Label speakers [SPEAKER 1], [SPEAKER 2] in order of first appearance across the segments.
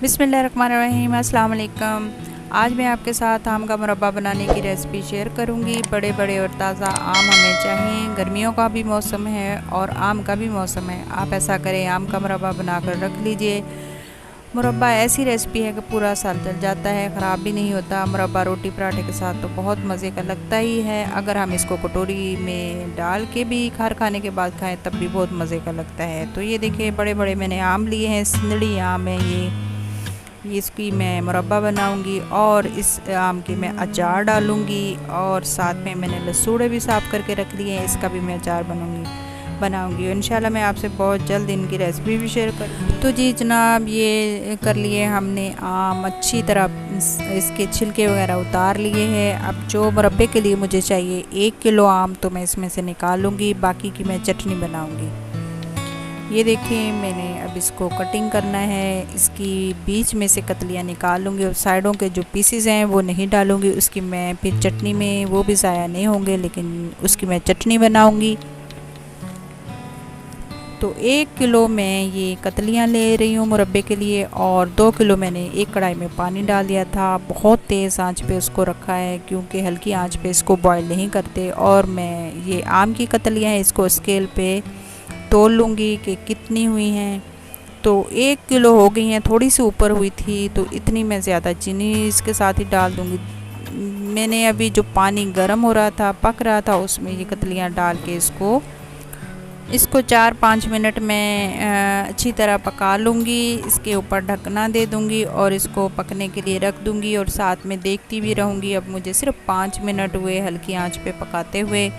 [SPEAKER 1] बिस्मिल्लाहिर्रहमानिर्रहीम, अस्सलाम वालेकुम। आज मैं आपके साथ आम का मुरब्बा बनाने की रेसिपी शेयर करूंगी। बड़े बड़े और ताज़ा आम हमें चाहिए। गर्मियों का भी मौसम है और आम का भी मौसम है। आप ऐसा करें, आम का मुरब्बा बनाकर रख लीजिए। मुरब्बा ऐसी रेसिपी है कि पूरा साल चल जाता है, ख़राब भी नहीं होता। मुरब्बा रोटी पराठे के साथ तो बहुत मज़े का लगता ही है। अगर हम इसको कटोरी में डाल के भी खाने के बाद खाएं तब भी बहुत मज़े का लगता है। तो ये देखिए, बड़े बड़े मैंने आम लिए हैं, सिंदड़ी आम है ये इसकी मैं मुरब्बा बनाऊंगी और इस आम की मैं अचार डालूंगी। और साथ में मैंने लसूड़े भी साफ़ करके रख लिए हैं, इसका भी मैं अचार बनाऊंगी। इंशाल्लाह मैं आपसे बहुत जल्द इनकी रेसिपी भी शेयर करूँगी। तो जी जनाब, ये कर लिए हमने आम अच्छी तरह इसके छिलके वगैरह उतार लिए हैं। अब जो मुरब्बे के लिए मुझे चाहिए 1 किलो आम, तो मैं इसमें से निकालूंगी, बाकी की मैं चटनी बनाऊंगी। ये देखिए, मैंने अब इसको कटिंग करना है। इसकी बीच में से कतलियाँ निकाल लूँगी और साइडों के जो पीसेस हैं वो नहीं डालूँगी। उसकी मैं फिर चटनी में वो भी ज़ाया नहीं होंगे, लेकिन उसकी मैं चटनी बनाऊँगी। तो 1 किलो मैं ये कतलियाँ ले रही हूँ मुरब्बे के लिए, और 2 किलो मैंने एक कढ़ाई में पानी डाल दिया था। बहुत तेज़ आंच पे उसको रखा है, क्योंकि हल्की आंच पे इसको बॉईल नहीं करते। और मैं ये आम की कतलियाँ हैं, इसको स्केल पे तोल लूँगी कि कितनी हुई हैं। तो 1 किलो हो गई हैं, थोड़ी सी ऊपर हुई थी, तो इतनी मैं ज़्यादा चीनी इसके साथ ही डाल दूँगी। मैंने अभी जो पानी गर्म हो रहा था, पक रहा था, उसमें ये कतलियाँ डाल के इसको 4-5 मिनट में अच्छी तरह पका लूँगी। इसके ऊपर ढकना दे दूँगी और इसको पकने के लिए रख दूँगी, और साथ में देखती भी रहूँगी। अब मुझे सिर्फ 5 मिनट हुए हल्की आंच पे पकाते हुए।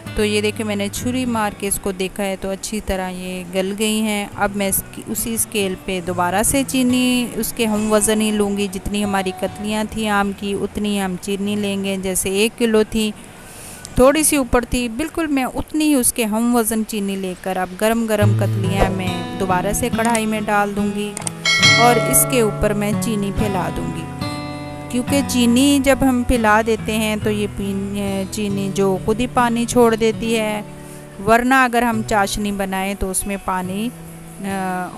[SPEAKER 1] तो ये देखिए, मैंने छुरी मार के इसको देखा है तो अच्छी तरह ये गल गई हैं। अब मैं उसी स्केल पे दोबारा से चीनी उसके हम वज़न ही लूँगी। जितनी हमारी कतलियाँ थी आम की, उतनी हम चीनी लेंगे। जैसे 1 किलो थी, थोड़ी सी ऊपर थी, बिल्कुल मैं उतनी ही उसके हम वज़न चीनी लेकर अब गरम गरम कतलियाँ मैं दोबारा से कढ़ाई में डाल दूँगी और इसके ऊपर मैं चीनी फैला दूँगी। क्योंकि चीनी जब हम पिला देते हैं तो ये चीनी जो खुद ही पानी छोड़ देती है, वरना अगर हम चाशनी बनाएं तो उसमें पानी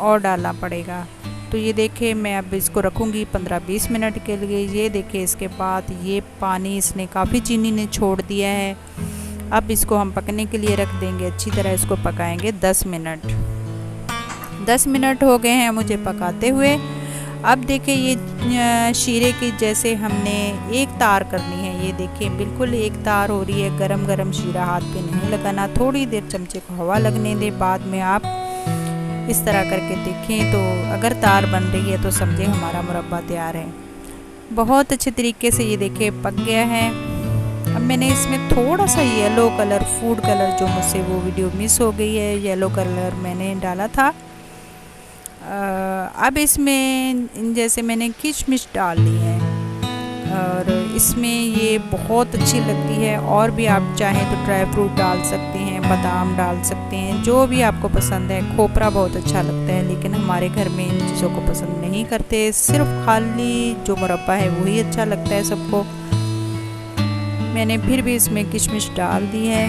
[SPEAKER 1] और डालना पड़ेगा। तो ये देखिए, मैं अब इसको रखूँगी 15-20 मिनट के लिए। ये देखिए, इसके बाद ये पानी इसने काफ़ी चीनी ने छोड़ दिया है। अब इसको हम पकने के लिए रख देंगे। अच्छी तरह इसको पकाएंगे 10 मिनट। 10 मिनट हो गए हैं मुझे पकाते हुए। अब देखिए, ये शीरे की जैसे हमने एक तार करनी है। ये देखिए, बिल्कुल एक तार हो रही है। गरम गरम शीरा हाथ पे नहीं लगाना, थोड़ी देर चमचे को हवा लगने दे, बाद में आप इस तरह करके देखें। तो अगर तार बन रही है तो समझे हमारा मुरब्बा तैयार है। बहुत अच्छे तरीके से ये देखिए पक गया है। अब मैंने इसमें थोड़ा सा येलो कलर, फूड कलर, जो मुझसे वो वीडियो मिस हो गई है, येलो कलर मैंने डाला था। अब इसमें जैसे मैंने किशमिश डाल ली है और इसमें ये बहुत अच्छी लगती है। और भी आप चाहें तो ड्राई फ्रूट डाल सकते हैं, बादाम डाल सकते हैं, जो भी आपको पसंद है। खोपरा बहुत अच्छा लगता है, लेकिन हमारे घर में इन चीज़ों को पसंद नहीं करते। सिर्फ खाली जो मुरब्बा है वही अच्छा लगता है सबको। मैंने फिर भी इसमें किशमिश डाल दी है।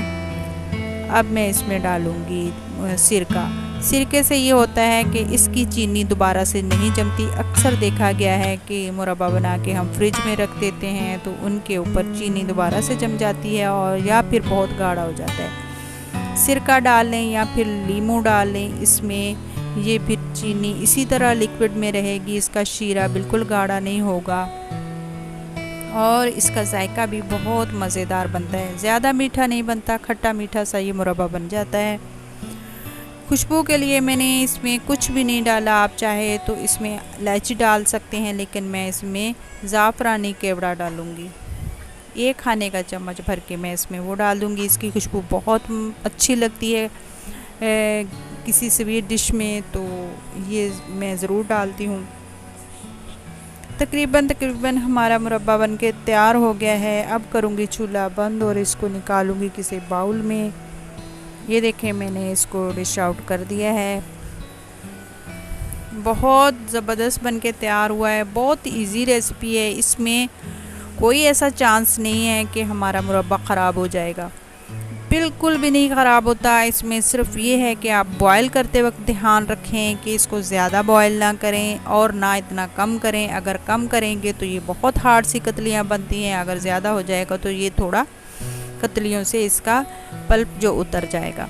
[SPEAKER 1] अब मैं इसमें डालूँगी सिरका। सिरके से ये होता है कि इसकी चीनी दोबारा से नहीं जमती। अक्सर देखा गया है कि मुरब्बा बना के हम फ्रिज में रख देते हैं तो उनके ऊपर चीनी दोबारा से जम जाती है, और या फिर बहुत गाढ़ा हो जाता है। सिरका डाल लें या फिर लीमू डाल लें इसमें, ये फिर चीनी इसी तरह लिक्विड में रहेगी। इसका शीरा बिल्कुल गाढ़ा नहीं होगा और इसका जायका भी बहुत मज़ेदार बनता है। ज़्यादा मीठा नहीं बनता, खट्टा मीठा सा ये मुरब्बा बन जाता है। खुशबू के लिए मैंने इसमें कुछ भी नहीं डाला। आप चाहे तो इसमें इलायची डाल सकते हैं, लेकिन मैं इसमें ज़ाफ़रानी केवड़ा डालूँगी। 1 खाने का चम्मच भर के मैं इसमें वो डाल दूँगी। इसकी खुशबू बहुत अच्छी लगती है किसी स्वीट डिश में, तो ये मैं ज़रूर डालती हूँ। तकरीबन हमारा मुरब्बा बन के तैयार हो गया है। अब करूँगी चूल्हा बंद और इसको निकालूँगी किसी बाउल में। ये देखें, मैंने इसको डिश आउट कर दिया है। बहुत ज़बरदस्त बन के तैयार हुआ है। बहुत इजी रेसिपी है, इसमें कोई ऐसा चांस नहीं है कि हमारा मुरब्बा ख़राब हो जाएगा। बिल्कुल भी नहीं ख़राब होता। इसमें सिर्फ ये है कि आप बॉयल करते वक्त ध्यान रखें कि इसको ज़्यादा बॉयल ना करें और ना इतना कम करें। अगर कम करेंगे तो ये बहुत हार्ड सी कतलियाँ बनती हैं, अगर ज़्यादा हो जाएगा तो ये थोड़ा कतलियों से इसका पल्प जो उतर जाएगा।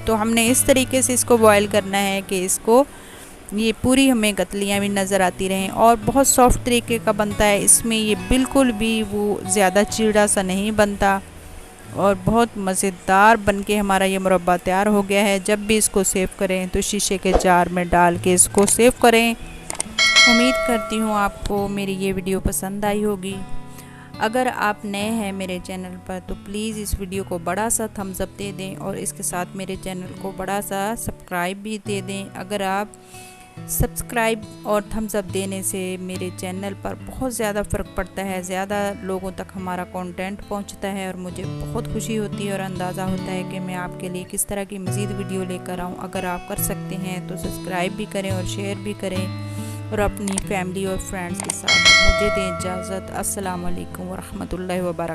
[SPEAKER 1] तो हमने इस तरीके से इसको बॉयल करना है कि इसको ये पूरी हमें कतलियाँ भी नज़र आती रहें और बहुत सॉफ्ट तरीके का बनता है। इसमें ये बिल्कुल भी वो ज़्यादा चीड़ा सा नहीं बनता और बहुत मज़ेदार बनके हमारा ये मुरब्बा तैयार हो गया है। जब भी इसको सेव करें तो शीशे के जार में डाल के इसको सेव करें। उम्मीद करती हूँ आपको मेरी ये वीडियो पसंद आई होगी। अगर आप नए हैं मेरे चैनल पर तो प्लीज़ इस वीडियो को बड़ा सा थम्स अप दे दें और इसके साथ मेरे चैनल को बड़ा सा सब्सक्राइब भी दे दें। अगर आप सब्सक्राइब और थम्स अप देने से मेरे चैनल पर बहुत ज़्यादा फ़र्क पड़ता है, ज़्यादा लोगों तक हमारा कंटेंट पहुंचता है और मुझे बहुत खुशी होती है और अंदाज़ा होता है कि मैं आपके लिए किस तरह की मज़ीद वीडियो लेकर आऊँ। अगर आप कर सकते हैं तो सब्सक्राइब भी करें और शेयर भी करें और अपनी फैमिली और फ्रेंड्स के साथ। मुझे दें इजाज़त। अस्सलाम वालेकुम व रहमतुल्लाहि व बरकातहू।